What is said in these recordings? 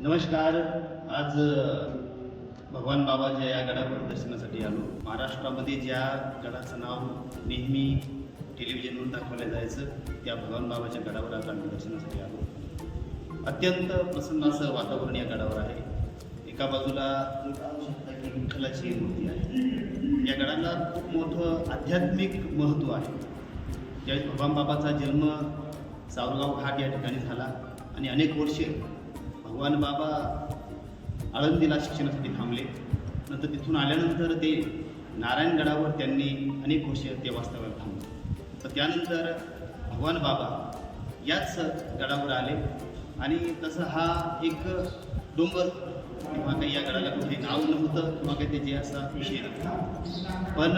नमस्कार. आज भगवान बाबाच्या या गडावर दर्शनासाठी आलो. महाराष्ट्रामध्ये ज्या गडाचं नाव नेहमी टेलिव्हिजनवर दाखवलं जायचं त्या भगवान बाबाच्या गडावर आज आम्ही दर्शनासाठी आलो. अत्यंत प्रसन्न असं वातावरण या गडावर आहे. एका बाजूला विठ्ठलाची मूर्ती आहे. या गडाला खूप मोठं आध्यात्मिक महत्त्व आहे. ज्यावेळेस भगवान बाबाचा जन्म सावरगाव घाट या ठिकाणी झाला आणि अनेक वर्षे भगवान बाबा आळंदीला शिक्षणासाठी थांबले. नंतर तिथून आल्यानंतर ते नारायणगडावर त्यांनी अनेक वर्षे ते वास्तव्याला थांबले. तर त्यानंतर भगवान बाबा याच गडावर आले आणि तसं हा एक डोंगर किंवा काही या गडाला कुठे नाव नव्हतं किंवा काही त्याचे असा विषय नव्हता. पण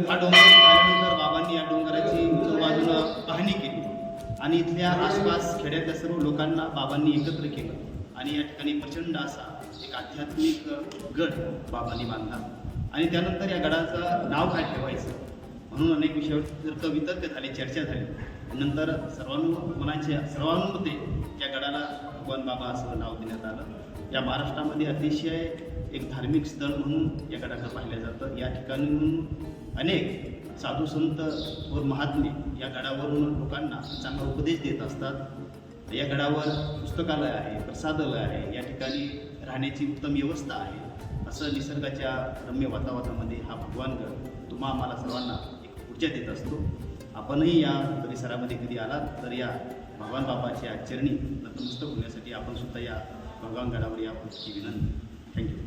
हा डोंगर आल्यानंतर बाबांनी या डोंगराची बाजूनं पाहणी केली आणि इथल्या आसपास खेड्यातल्या सर्व लोकांना बाबांनी एकत्र केलं आणि या ठिकाणी प्रचंड असा एक आध्यात्मिक गड बाबांनी बांधला. आणि त्यानंतर या गडाचं नाव काय ठेवायचं म्हणून अनेक विषयावर तर्कवितर्क झाले, चर्चा झाली. नंतर सर्वानुमते या गडाला भगवान बाबा असं नाव देण्यात आलं. या महाराष्ट्रामध्ये अतिशय एक धार्मिक स्थळ म्हणून या गडाला पाहिलं जातं. या ठिकाणी अनेक साधू संत व महात्मे या गडावरून लोकांना चांगला उपदेश देत असतात. या गडावर पुस्तकालय आहे, प्रसादालय आहे, या ठिकाणी राहण्याची उत्तम व्यवस्था आहे. असं निसर्गाच्या रम्य वातावरणामध्ये हा भगवान गड तुम्हा आम्हाला सर्वांना एक ऊर्जा देत असतो. आपणही या परिसरामध्ये कधी आलात तर या भगवान बाबाच्या चरणी नतमस्तक होण्यासाठी आपण सुद्धा या भगवान गडावर याची विनंती. थँक्यू.